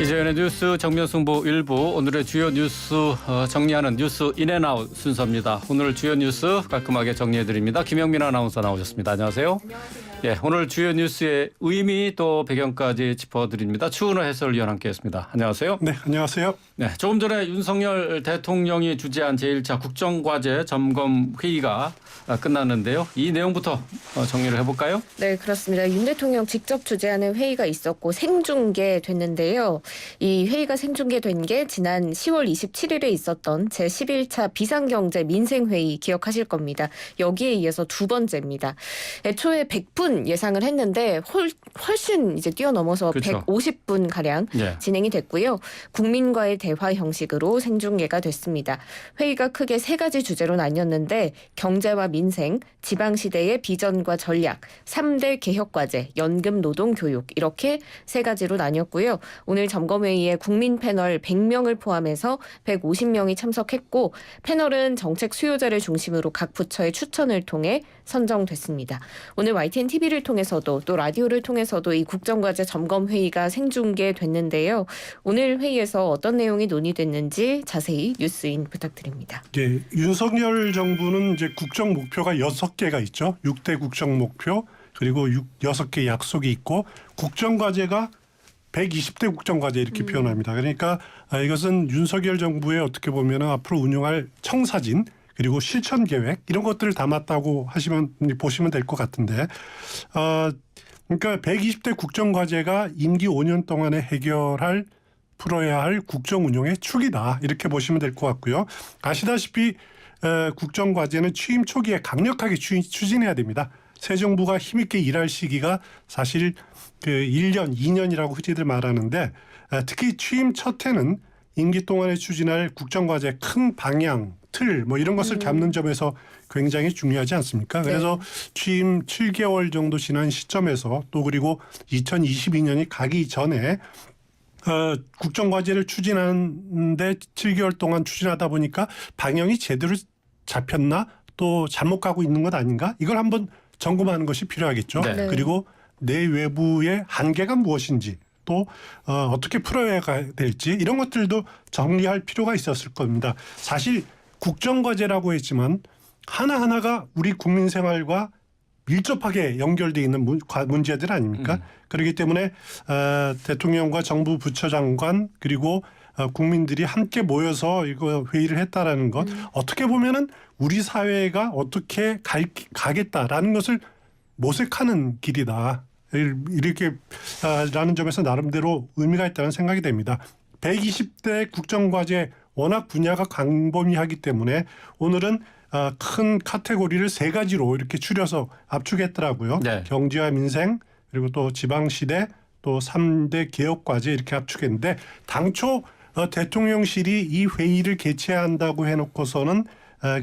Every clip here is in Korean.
이재현의 뉴스 정면승부 일부 오늘의 주요 뉴스 정리하는 뉴스 인앤아웃 순서입니다. 오늘 주요 뉴스 깔끔하게 정리해드립니다. 김영민 아나운서 나오셨습니다. 안녕하세요. 안녕하세요. 예, 오늘 주요 뉴스의 의미 또 배경까지 짚어드립니다. 추은호 해설위원 함께했습니다. 안녕하세요. 네, 안녕하세요. 네, 조금 전에 윤석열 대통령이 주재한 제1차 국정과제 점검 회의가 끝났는데요. 이 내용부터 정리를 해볼까요? 네, 그렇습니다. 윤 대통령 직접 주재하는 회의가 있었고 생중계됐는데요. 이 회의가 생중계된 게 지난 10월 27일에 있었던 제11차 비상경제 민생회의 기억하실 겁니다. 여기에 이어서 두 번째입니다. 애초에 100분 예상을 했는데 훨씬 이제 뛰어넘어서 그렇죠. 150분 가량 예. 진행이 됐고요. 국민과의 대화 형식으로 생중계가 됐습니다. 회의가 크게 세 가지 주제로 나뉘었는데 경제와 민생, 지방시대의 비전과 전략, 3대 개혁과제, 연금 노동 교육 이렇게 세 가지로 나뉘었고요. 오늘 점검회의에 국민 패널 100명을 포함해서 150명이 참석했고 패널은 정책 수요자를 중심으로 각 부처의 추천을 통해 선정됐습니다. 오늘 YTN TV를 통해서도 또 라디오를 통해서도 이 국정과제 점검회의가 생중계됐는데요. 오늘 회의에서 어떤 내용이 논의됐는지 자세히 뉴스인 부탁드립니다. 예, 윤석열 정부는 이제 국정 목표가 6개가 있죠. 6대 국정 목표 그리고 6개 약속이 있고 국정과제가 120대 국정과제 이렇게 표현합니다. 그러니까 이것은 윤석열 정부의 어떻게 보면 앞으로 운영할 청사진 그리고 실천 계획 이런 것들을 담았다고 보시면 될 것 같은데 그러니까 120대 국정과제가 임기 5년 동안에 풀어야 할 국정 운영의 축이다 이렇게 보시면 될 것 같고요. 아시다시피 국정과제는 취임 초기에 강력하게 추진해야 됩니다. 새 정부가 힘있게 일할 시기가 사실 1년, 2년이라고 흔히들 말하는데 특히 취임 첫 해는 임기 동안에 추진할 국정과제 큰 방향, 틀 이런 것을 잡는 점에서 굉장히 중요하지 않습니까? 그래서 취임 7개월 정도 지난 시점에서 또 그리고 2022년이 가기 전에 국정과제를 추진하는데 7개월 동안 추진하다 보니까 방향이 제대로 잡혔나 또 잘못 가고 있는 것 아닌가? 이걸 한번 점검하는 것이 필요하겠죠. 네. 그리고 내외부의 한계가 무엇인지 또 어떻게 풀어야 될지 이런 것들도 정리할 필요가 있었을 겁니다. 사실 국정과제라고 했지만 하나하나가 우리 국민 생활과 밀접하게 연결되어 있는 문제들 아닙니까? 그렇기 때문에 대통령과 정부 부처장관 그리고 국민들이 함께 모여서 이거 회의를 했다라는 것 어떻게 보면은 우리 사회가 어떻게 가겠다라는 것을 모색하는 길이다. 이렇게 라는 점에서 나름대로 의미가 있다는 생각이 됩니다. 120대 국정과제 워낙 분야가 광범위하기 때문에 오늘은 큰 카테고리를 세 가지로 이렇게 추려서 압축했더라고요. 네. 경제와 민생 그리고 또 지방시대 또 3대 개혁과제 이렇게 압축했는데 당초 대통령실이 이 회의를 개최한다고 해놓고서는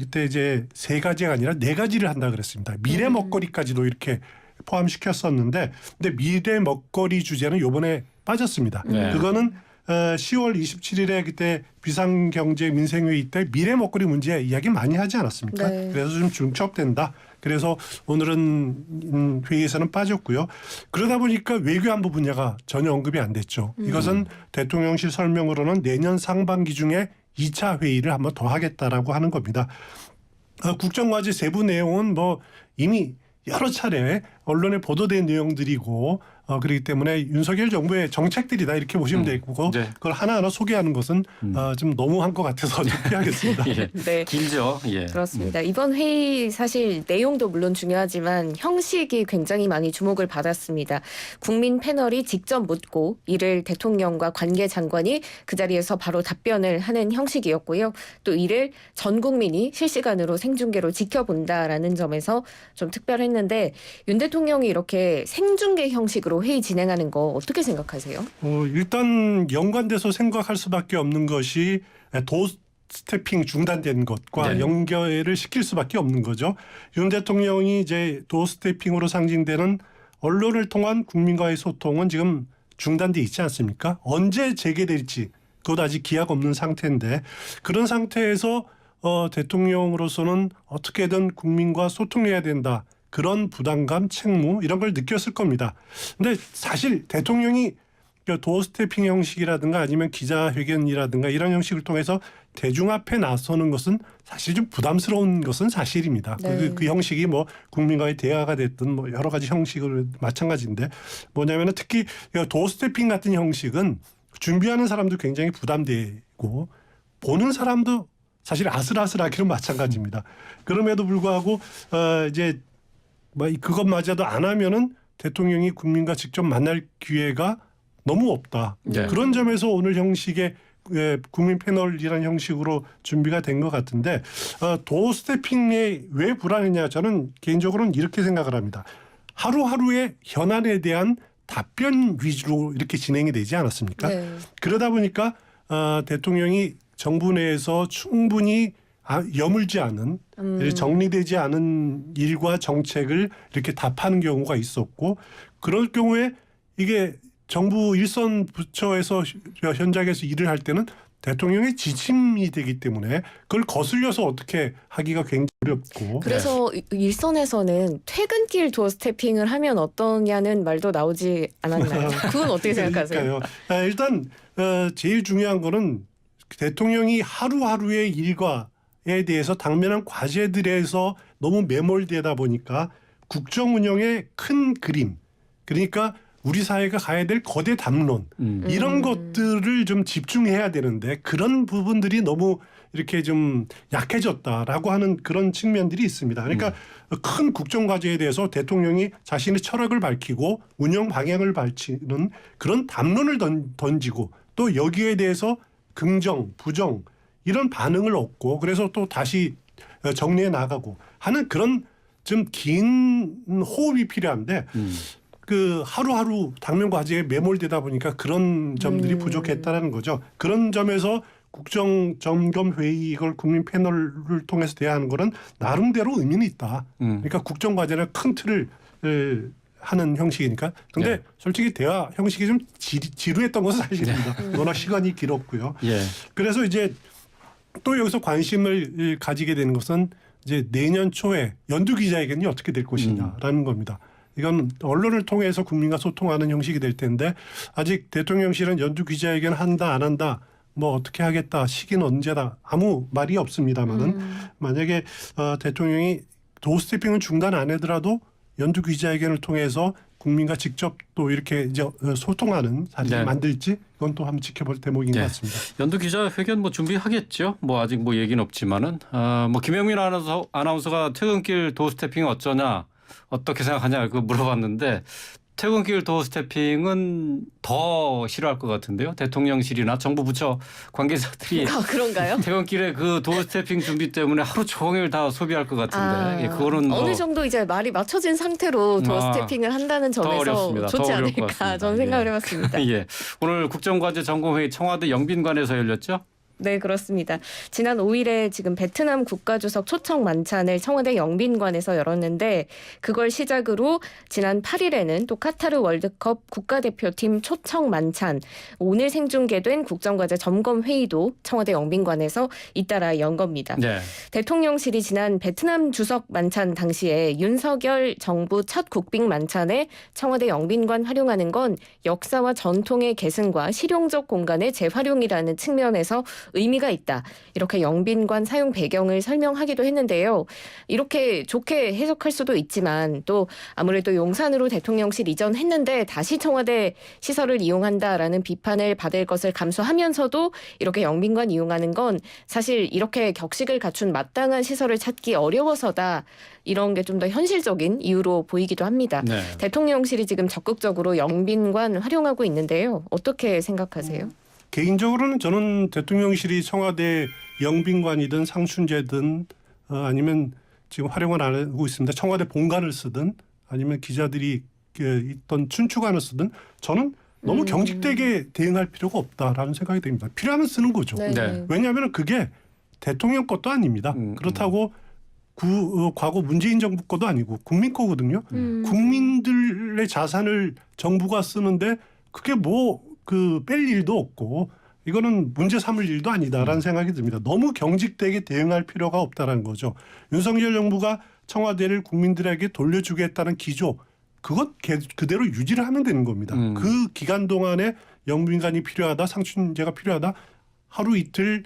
그때 이제 세 가지가 아니라 네 가지를 한다 그랬습니다. 미래 먹거리까지도 이렇게 포함시켰었는데 근데 미래 먹거리 주제는 이번에 빠졌습니다. 네. 그거는 10월 27일에 그때 비상경제 민생회의 때 미래 먹거리 문제 이야기 많이 하지 않았습니까? 네. 그래서 좀 중첩된다. 그래서 오늘은 회의에서는 빠졌고요. 그러다 보니까 외교안보 분야가 전혀 언급이 안 됐죠. 이것은 대통령실 설명으로는 내년 상반기 중에 2차 회의를 한번 더 하겠다라고 하는 겁니다. 국정과제 세부 내용은 이미 여러 차례 언론에 보도된 내용들이고 그렇기 때문에 윤석열 정부의 정책들이다 이렇게 보시면 되고 네. 그걸 하나하나 소개하는 것은 좀 너무한 것 같아서 좀 피하겠습니다. 예. 네. 길죠. 예. 그렇습니다. 이번 회의 사실 내용도 물론 중요하지만 형식이 굉장히 많이 주목을 받았습니다. 국민 패널이 직접 묻고 이를 대통령과 관계 장관이 그 자리에서 바로 답변을 하는 형식이었고요. 또 이를 전 국민이 실시간으로 생중계로 지켜본다라는 점에서 좀 특별했는데 윤 대통령이 이렇게 생중계 형식으로 회의 진행하는 거 어떻게 생각하세요? 일단 연관돼서 생각할 수밖에 없는 것이 도스태핑 중단된 것과 네. 연결을 시킬 수밖에 없는 거죠. 윤 대통령이 이제 도스태핑으로 상징되는 언론을 통한 국민과의 소통은 지금 중단돼 있지 않습니까? 언제 재개될지 그것 아직 기약 없는 상태인데 그런 상태에서 대통령으로서는 어떻게든 국민과 소통해야 된다. 그런 부담감, 책무 이런 걸 느꼈을 겁니다. 근데 사실 대통령이 도어 스태핑 형식이라든가 아니면 기자회견이라든가 이런 형식을 통해서 대중 앞에 나서는 것은 사실 좀 부담스러운 것은 사실입니다. 네. 그 형식이 뭐 국민과의 대화가 됐든 뭐 여러 가지 형식을 마찬가지인데 뭐냐면은 특히 도어 스태핑 같은 형식은 준비하는 사람도 굉장히 부담되고 보는 사람도 사실 아슬아슬하기는 마찬가지입니다. 그럼에도 불구하고 이제 뭐 그것마저도 안 하면은 대통령이 국민과 직접 만날 기회가 너무 없다. 네. 그런 점에서 오늘 형식의 국민 패널이라는 형식으로 준비가 된 것 같은데 도어 스태핑에 왜 불안했냐 저는 개인적으로는 이렇게 생각을 합니다. 하루하루의 현안에 대한 답변 위주로 이렇게 진행이 되지 않았습니까? 네. 그러다 보니까 대통령이 정부 내에서 충분히 여물지 않은 정리되지 않은 일과 정책을 이렇게 답하는 경우가 있었고 그럴 경우에 이게 정부 일선 부처에서 현장에서 일을 할 때는 대통령의 지침이 되기 때문에 그걸 거슬려서 어떻게 하기가 굉장히 어렵고 그래서 일선에서는 퇴근길 도어 스태핑을 하면 어떠냐는 말도 나오지 않았나요? 그건 어떻게 생각하세요? 그러니까요. 일단 제일 중요한 거는 대통령이 하루하루의 일과에 대해서 당면한 과제들에서 너무 매몰되다 보니까 국정 운영의 큰 그림 그러니까 우리 사회가 가야 될 거대 담론 이런 것들을 좀 집중해야 되는데 그런 부분들이 너무 이렇게 좀 약해졌다라고 하는 그런 측면들이 있습니다. 그러니까 큰 국정 과제에 대해서 대통령이 자신의 철학을 밝히고 운영 방향을 밝히는 그런 담론을 던지고 또 여기에 대해서 긍정, 부정 이런 반응을 얻고 그래서 또 다시 정리해 나가고 하는 그런 좀 긴 호흡이 필요한데 그 하루하루 당면 과제에 매몰되다 보니까 그런 점들이 부족했다는 거죠. 그런 점에서 국정점검회의 이걸 국민 패널을 통해서 대하는 거는 나름대로 의미는 있다. 그러니까 국정과제는 큰 틀을 하는 형식이니까. 근데 예. 솔직히 대화 형식이 좀 지루했던 것은 사실입니다. 워낙 시간이 길었고요. 예. 그래서 이제 또 여기서 관심을 가지게 되는 것은 이제 내년 초에 연두 기자회견이 어떻게 될 것이냐라는 겁니다. 이건 언론을 통해서 국민과 소통하는 형식이 될 텐데 아직 대통령실은 연두 기자회견 한다 안 한다 뭐 어떻게 하겠다 시기는 언제다 아무 말이 없습니다만은 만약에 대통령이 도어 스태핑은 중단 안 하더라도 연두 기자회견을 통해서 국민과 직접 또 이렇게 이제 소통하는 사실을 네. 만들지 이건 또 한번 지켜볼 대목인 네. 것 같습니다. 연두 기자회견 뭐 준비하겠죠. 뭐 아직 뭐 얘기는 없지만은 뭐 김영민 아나운서가 퇴근길 도어 스태핑 어쩌냐 어떻게 생각하냐 그 물어봤는데 퇴근길 도어 스태핑은 더 싫어할 것 같은데요. 대통령실이나 정부 부처 관계자들이 그런가요? 퇴근길에 그 도어 스태핑 준비 때문에 하루 종일 다 소비할 것 같은데 그거는 뭐 어느 정도 이제 말이 맞춰진 상태로 도어 스태핑을 한다는 점에서 어렵습니다. 좋지 더 어려울 것 않을까 같습니다. 저는 생각을 해봤습니다. 예. 오늘 국정과제 점검회의 청와대 영빈관에서 열렸죠? 네, 그렇습니다. 지난 5일에 지금 베트남 국가주석 초청 만찬을 청와대 영빈관에서 열었는데 그걸 시작으로 지난 8일에는 또 카타르 월드컵 국가대표팀 초청 만찬, 오늘 생중계된 국정과제 점검회의도 청와대 영빈관에서 잇따라 연 겁니다. 네. 대통령실이 지난 베트남 주석 만찬 당시에 윤석열 정부 첫 국빈 만찬에 청와대 영빈관 활용하는 건 역사와 전통의 계승과 실용적 공간의 재활용이라는 측면에서 의미가 있다. 이렇게 영빈관 사용 배경을 설명하기도 했는데요. 이렇게 좋게 해석할 수도 있지만 또 아무래도 용산으로 대통령실 이전했는데 다시 청와대 시설을 이용한다라는 비판을 받을 것을 감수하면서도 이렇게 영빈관 이용하는 건 사실 이렇게 격식을 갖춘 마땅한 시설을 찾기 어려워서다. 이런 게 좀 더 현실적인 이유로 보이기도 합니다. 네. 대통령실이 지금 적극적으로 영빈관 활용하고 있는데요. 어떻게 생각하세요? 개인적으로는 저는 대통령실이 청와대 영빈관이든 상춘제든 아니면 지금 활용을 안 하고 있습니다. 청와대 본관을 쓰든 아니면 기자들이 있던 춘추관을 쓰든 저는 너무 경직되게 대응할 필요가 없다라는 생각이 듭니다. 필요하면 쓰는 거죠. 네. 왜냐하면 그게 대통령 것도 아닙니다. 그렇다고 과거 문재인 정부 것도 아니고 국민 거거든요. 국민들의 자산을 정부가 쓰는데 그게 뭐 뺄 일도 없고 이거는 문제 삼을 일도 아니다라는 생각이 듭니다. 너무 경직되게 대응할 필요가 없다라는 거죠. 윤석열 정부가 청와대를 국민들에게 돌려주겠다는 기조 그것 그대로 유지를 하면 되는 겁니다. 그 기간 동안에 영빈관이 필요하다, 상춘제가 필요하다, 하루 이틀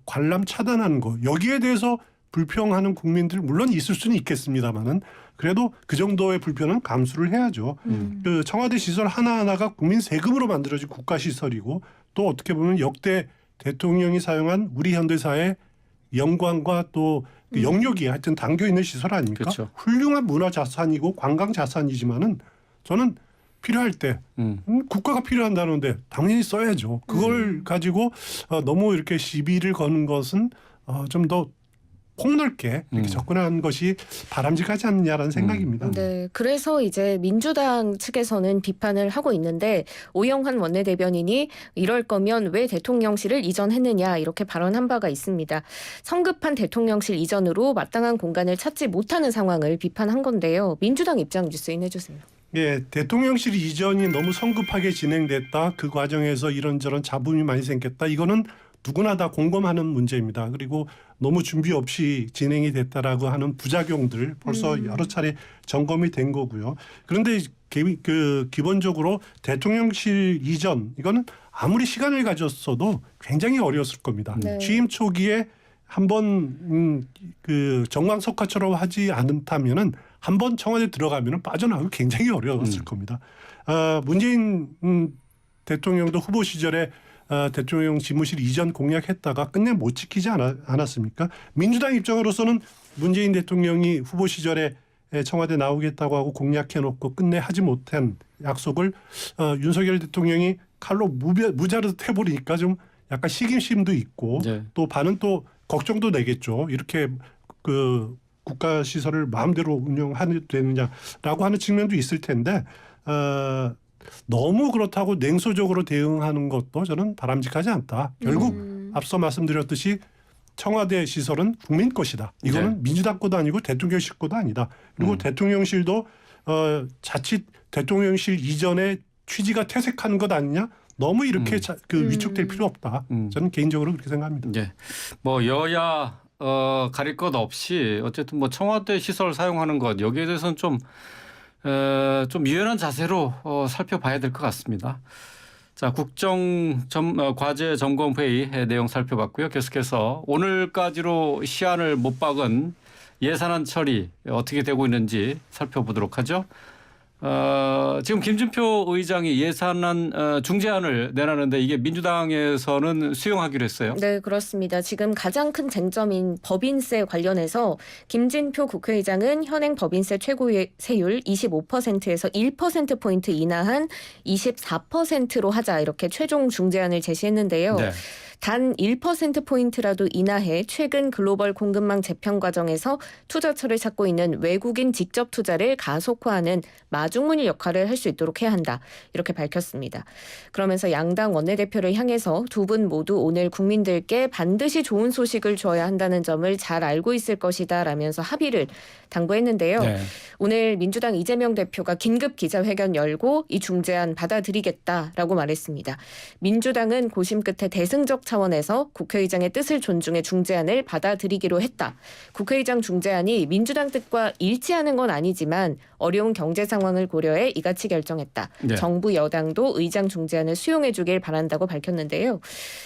관람 차단하는 거 여기에 대해서 불평하는 국민들 물론 있을 수는 있겠습니다만은 그래도 그 정도의 불편은 감수를 해야죠. 그 청와대 시설 하나하나가 국민 세금으로 만들어진 국가 시설이고 또 어떻게 보면 역대 대통령이 사용한 우리 현대사의 영광과 또 그 영역이 하여튼 담겨 있는 시설 아닙니까? 그렇죠. 훌륭한 문화 자산이고 관광 자산이지만은 저는 필요할 때 국가가 필요한다는데 당연히 써야죠. 그걸 가지고 너무 이렇게 시비를 거는 것은 좀 더 폭넓게 이렇게 접근하는 것이 바람직하지 않느냐라는 생각입니다. 네, 그래서 이제 민주당 측에서는 비판을 하고 있는데 오영환 원내대변인이 이럴 거면 왜 대통령실을 이전했느냐 이렇게 발언한 바가 있습니다. 성급한 대통령실 이전으로 마땅한 공간을 찾지 못하는 상황을 비판한 건데요. 민주당 입장 뉴스인 해주세요. 예, 대통령실 이전이 너무 성급하게 진행됐다. 그 과정에서 이런저런 잡음이 많이 생겼다. 이거는 누구나 다 공감하는 문제입니다. 그리고 너무 준비 없이 진행이 됐다라고 하는 부작용들 벌써 여러 차례 점검이 된 거고요. 그런데 기본적으로 대통령실 이전 이거는 아무리 시간을 가졌어도 굉장히 어려웠을 겁니다. 네. 취임 초기에 한번 정광석화처럼 하지 않다면은 한번 청와대 들어가면은 빠져나오기 굉장히 어려웠을 겁니다. 문재인 대통령도 후보 시절에 대통령 집무실 이전 공약했다가 끝내 못 지키지 않았습니까? 민주당 입장으로서는 문재인 대통령이 후보 시절에 청와대 나오겠다고 하고 공약해놓고 끝내 하지 못한 약속을 윤석열 대통령이 칼로 무자르듯 해버리니까 좀 약간 시기심도 있고 네. 또 반은 또 걱정도 내겠죠. 이렇게 그 국가 시설을 마음대로 운영하는 되느냐라고 하는 측면도 있을 텐데 너무 그렇다고 냉소적으로 대응하는 것도 저는 바람직하지 않다. 결국 앞서 말씀드렸듯이 청와대 시설은 국민 것이다. 이거는 네. 민주당 것도 아니고 대통령실 것도 아니다. 그리고 대통령실도 자칫 대통령실 이전에 취지가 퇴색하는 것 아니냐. 너무 이렇게 위축될 필요 없다. 저는 개인적으로 그렇게 생각합니다. 네. 뭐 여야 가릴 것 없이 어쨌든 뭐 청와대 시설 사용하는 것 여기에 대해서는 좀 유연한 자세로 살펴봐야 될 것 같습니다. 자, 과제 점검 회의 내용 살펴봤고요. 계속해서 오늘까지로 시한을 못 박은 예산안 처리 어떻게 되고 있는지 살펴보도록 하죠. 지금 김진표 의장이 예산안 중재안을 내놨는데 이게 민주당에서는 수용하기로 했어요. 네, 그렇습니다. 지금 가장 큰 쟁점인 법인세 관련해서 김진표 국회의장은 현행 법인세 최고세율 25%에서 1%포인트 인하한 24%로 하자 이렇게 최종 중재안을 제시했는데요. 네. 단 1%포인트라도 인하해 최근 글로벌 공급망 재편 과정에서 투자처를 찾고 있는 외국인 직접 투자를 가속화하는 마중물 역할을 할 수 있도록 해야 한다. 이렇게 밝혔습니다. 그러면서 양당 원내대표를 향해서 두 분 모두 오늘 국민들께 반드시 좋은 소식을 줘야 한다는 점을 잘 알고 있을 것이다 라면서 합의를 당부했는데요. 네. 오늘 민주당 이재명 대표가 긴급 기자회견 열고 이 중재안 받아들이겠다라고 말했습니다. 민주당은 고심 끝에 대승적 차원에서 국회의장의 뜻을 존중해 중재안을 받아들이기로 했다. 국회의장 중재안이 민주당 뜻과 일치하는 건 아니지만 어려운 경제 상황을 고려해 이같이 결정했다. 네. 정부 여당도 의장 중재안을 수용해 주길 바란다고 밝혔는데요.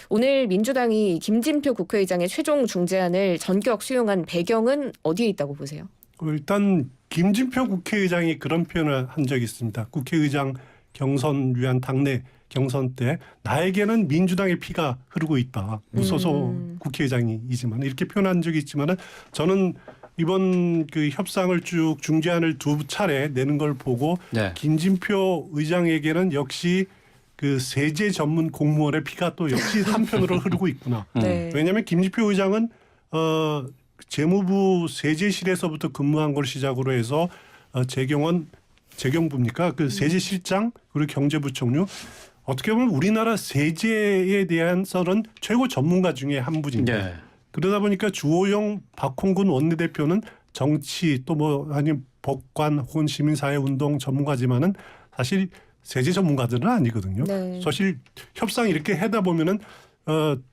오늘 민주당이 김진표 국회의장의 최종 중재안을 전격 수용한 배경은 어디에 있다고 보세요? 일단 김진표 국회의장이 그런 표현을 한 적이 있습니다. 국회의장 경선 위한 당내 경선 때 나에게는 민주당의 피가 흐르고 있다. 무소속 국회의장이지만 이렇게 표현한 적이 있지만은 저는 이번 그 협상을 쭉 중재안을 두 차례 내는 걸 보고 네. 김진표 의장에게는 역시 그 세제 전문 공무원의 피가 또 역시 한편으로 흐르고 있구나. 네. 왜냐하면 김진표 의장은 재무부 세제실에서부터 근무한 걸 시작으로 해서 재경부입니까? 그 세제실장 그리고 경제부총리 어떻게 보면 우리나라 세제에 대한서는 최고 전문가 중에 한 분입니다. 네. 그러다 보니까 주호영 박홍근 원내대표는 정치 또 뭐 아니면 법관 혹은 시민사회운동 전문가지만은 사실 세제 전문가들은 아니거든요. 네. 사실 협상 이렇게 하다 보면은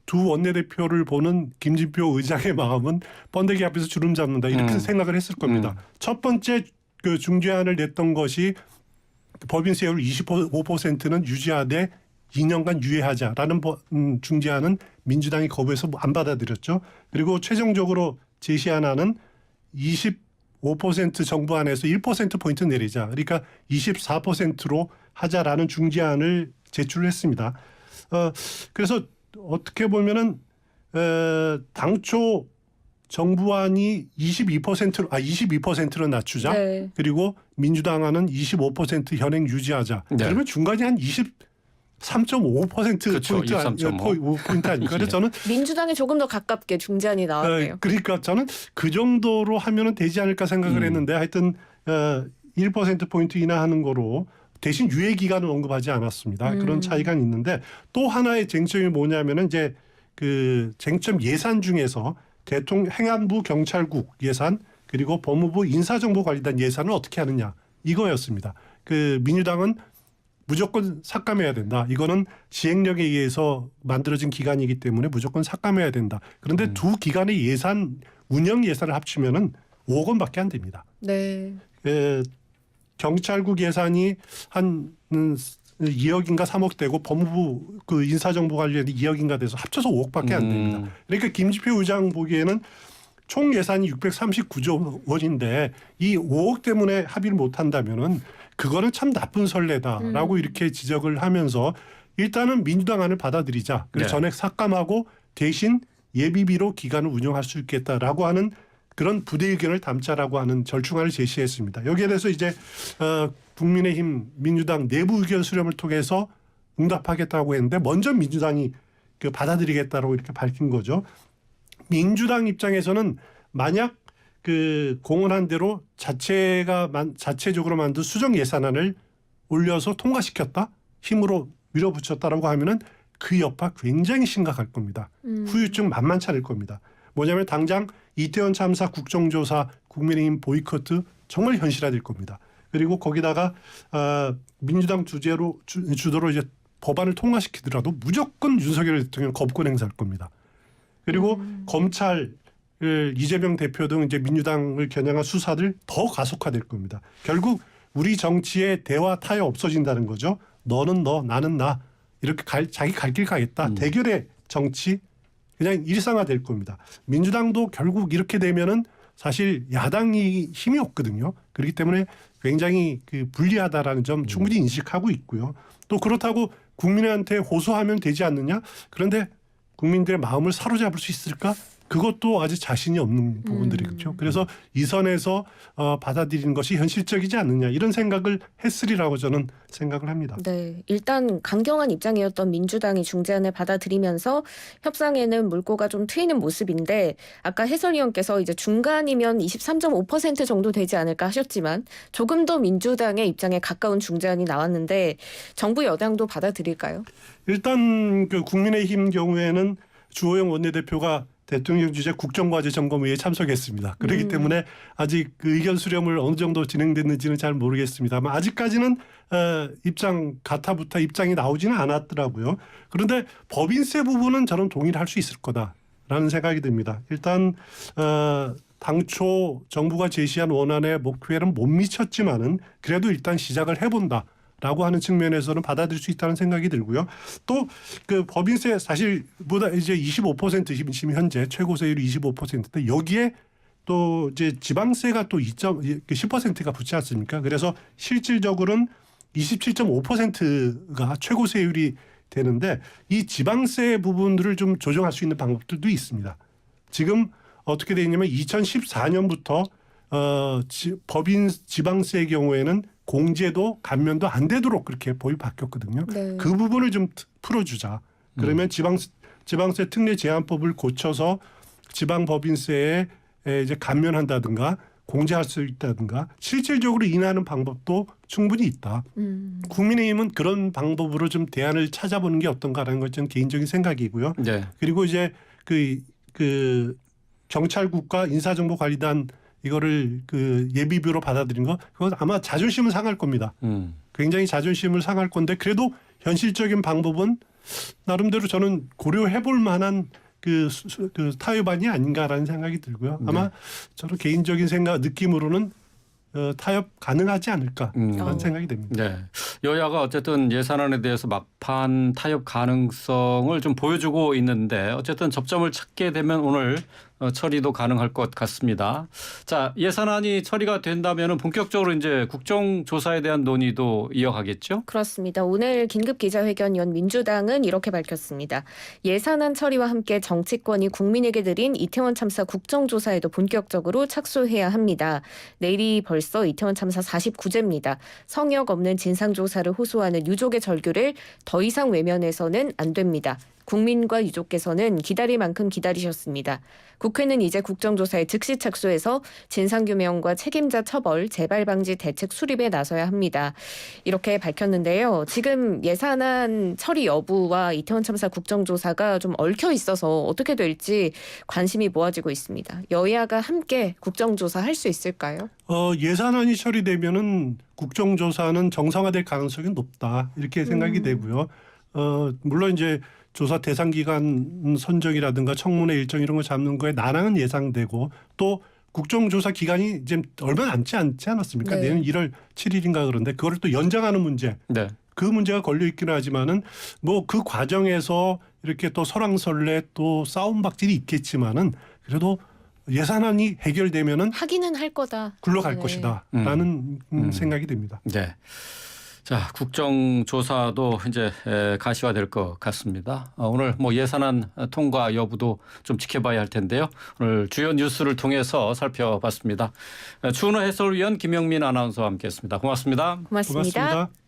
두 원내대표를 보는 김진표 의장의 마음은 번데기 앞에서 주름 잡는다 이렇게 생각을 했을 겁니다. 첫 번째 그 중재안을 냈던 것이 법인세율 25%는 유지하되 2년간 유예하자라는 중재안은 민주당이 거부해서 안 받아들였죠. 그리고 최종적으로 제시한 안은 25% 정부 안에서 1%포인트 내리자. 그러니까 24%로 하자라는 중재안을 제출했습니다. 그래서 어떻게 보면은 당초 정부안이 22%로 낮추자. 네. 그리고 민주당안은 25% 현행 유지하자. 네. 그러면 중간이 한 23.5% 그렇죠. 포인트 23.5. 포인트 아닙니까? 그래서 저는 민주당에 조금 더 가깝게 중재안이 나왔네요. 그러니까 저는 그 정도로 하면은 되지 않을까 생각을 했는데 하여튼 1% 포인트 인하하는 거로 대신 유예 기간을 언급하지 않았습니다. 그런 차이가 있는데 또 하나의 쟁점이 뭐냐면은 이제 그 쟁점 예산 중에서 대통령 행안부 경찰국 예산 그리고 법무부 인사정보관리단 예산을 어떻게 하느냐 이거였습니다. 그 민주당은 무조건 삭감해야 된다. 이거는 시행령에 의해서 만들어진 기간이기 때문에 무조건 삭감해야 된다. 그런데 두 기관의 예산 운영 예산을 합치면은 5억 원밖에 안 됩니다. 네. 경찰국 예산이 한 2억인가 3억 되고 법무부 그 인사정보관리에도 2억인가 돼서 합쳐서 5억밖에 안 됩니다. 그러니까 김지표 의장 보기에는 총 예산이 639조 원인데 이 5억 때문에 합의를 못 한다면은 그거는 참 나쁜 선례다라고 이렇게 지적을 하면서 일단은 민주당 안을 받아들이자. 그래서 네. 전액 삭감하고 대신 예비비로 기간을 운영할 수 있겠다라고 하는 그런 부대 의견을 담자라고 하는 절충안을 제시했습니다. 여기에 대해서 이제 국민의힘 민주당 내부 의견 수렴을 통해서 응답하겠다고 했는데 먼저 민주당이 그 받아들이겠다고 이렇게 밝힌 거죠. 민주당 입장에서는 만약 그 공언한 대로 자체적으로 만든 수정 예산안을 올려서 통과시켰다, 힘으로 밀어붙였다라고 하면은 그 여파 굉장히 심각할 겁니다. 후유증 만만치 않을 겁니다. 뭐냐면 당장 이태원 참사 국정조사 국민의힘 보이콧 정말 현실화될 겁니다. 그리고 거기다가 민주당 주도로 이제 법안을 통과시키더라도 무조건 윤석열 대통령 거부권 행사할 겁니다. 그리고 검찰 이재명 대표 등 이제 민주당을 겨냥한 수사들 더 가속화될 겁니다. 결국 우리 정치의 대화 타협 없어진다는 거죠. 너는 너, 나는 나 이렇게 자기 갈 길 가겠다. 대결의 정치 그냥 일상화될 겁니다. 민주당도 결국 이렇게 되면은 사실 야당이 힘이 없거든요. 그렇기 때문에 굉장히 그 불리하다라는 점 충분히 인식하고 있고요. 또 그렇다고 국민한테 호소하면 되지 않느냐? 그런데 국민들의 마음을 사로잡을 수 있을까? 그것도 아직 자신이 없는 부분들이죠. 그래서 이 선에서 받아들이는 것이 현실적이지 않느냐 이런 생각을 했으리라고 저는 생각을 합니다. 네, 일단 강경한 입장이었던 민주당이 중재안을 받아들이면서 협상에는 물꼬가 좀 트이는 모습인데 아까 해설위원께서 이제 중간이면 23.5% 정도 되지 않을까 하셨지만 조금 더 민주당의 입장에 가까운 중재안이 나왔는데 정부 여당도 받아들일까요? 일단 그 국민의힘 경우에는 주호영 원내대표가 대통령 주재 국정과제 점검회의에 참석했습니다. 그렇기 때문에 아직 그 의견 수렴을 어느 정도 진행됐는지는 잘 모르겠습니다만 아직까지는 가타부타 입장이 나오지는 않았더라고요. 그런데 법인세 부분은 저는 동의를 할 수 있을 거다라는 생각이 듭니다. 일단 당초 정부가 제시한 원안의 목표에는 못 미쳤지만은 그래도 일단 시작을 해본다. 라고 하는 측면에서는 받아들일 수 있다는 생각이 들고요. 또 그 법인세 사실보다 이제 25% 지금 현재 최고 세율이 25%인데 여기에 또 이제 지방세가 또 10%가 붙지 않습니까? 그래서 실질적으로는 27.5%가 최고 세율이 되는데 이 지방세 부분들을 좀 조정할 수 있는 방법들도 있습니다. 지금 어떻게 되어 있냐면 2014년부터 법인 지방세의 경우에는 공제도 감면도 안 되도록 그렇게 법이 바뀌었거든요. 네. 그 부분을 좀 풀어주자. 그러면 지방세 특례 제한법을 고쳐서 지방 법인세에 이제 감면한다든가 공제할 수 있다든가 실질적으로 인하하는 방법도 충분히 있다. 국민의힘은 그런 방법으로 좀 대안을 찾아보는 게 어떤가라는 것 저는 개인적인 생각이고요. 네. 그리고 이제 그 경찰국과 인사정보관리단 이거를 그 예비비로 받아들인 거 그건 아마 자존심을 상할 겁니다. 굉장히 자존심을 상할 건데 그래도 현실적인 방법은 나름대로 저는 고려해볼 만한 그 타협안이 아닌가라는 생각이 들고요. 아마 저는 개인적인 느낌으로는 타협 가능하지 않을까 그런 어. 생각이 됩니다. 네. 여야가 어쨌든 예산안에 대해서 막판 타협 가능성을 좀 보여주고 있는데 어쨌든 접점을 찾게 되면 오늘 처리도 가능할 것 같습니다. 자, 예산안이 처리가 된다면 본격적으로 이제 국정조사에 대한 논의도 이어가겠죠? 그렇습니다. 오늘 긴급 기자회견 연 민주당은 이렇게 밝혔습니다. 예산안 처리와 함께 정치권이 국민에게 드린 이태원 참사 국정조사에도 본격적으로 착수해야 합니다. 내일이 벌써 이태원 참사 49제입니다. 성역 없는 진상조사를 호소하는 유족의 절규를 더 이상 외면해서는 안 됩니다. 국민과 유족께서는 기다릴 만큼 기다리셨습니다. 국회는 이제 국정조사에 즉시 착수해서 진상규명과 책임자 처벌, 재발 방지 대책 수립에 나서야 합니다. 이렇게 밝혔는데요. 지금 예산안 처리 여부와 이태원 참사 국정조사가 좀 얽혀 있어서 어떻게 될지 관심이 모아지고 있습니다. 여야가 함께 국정조사 할 수 있을까요? 예산안이 처리되면은 국정조사는 정상화될 가능성이 높다 이렇게 생각이 되고요. 물론 이제 조사 대상 기간 선정이라든가 청문회 일정 이런 거 잡는 거에 난항은 예상되고 또 국정조사 기간이 이제 얼마 남지 않지 않았습니까? 네. 내년 1월 7일인가 그런데 그거를 또 연장하는 문제. 네. 그 문제가 걸려 있기는 하지만은 뭐 그 과정에서 이렇게 또 설왕설래 또 싸움박질이 있겠지만은 그래도 예산안이 해결되면은 하기는 할 거다. 굴러갈 네. 것이다라는 생각이 듭니다. 네. 자, 국정조사도 이제 가시화될 것 같습니다. 오늘 뭐 예산안 통과 여부도 좀 지켜봐야 할 텐데요. 오늘 주요 뉴스를 통해서 살펴봤습니다. 추은호 해설위원 김영민 아나운서와 함께했습니다. 고맙습니다. 고맙습니다. 고맙습니다.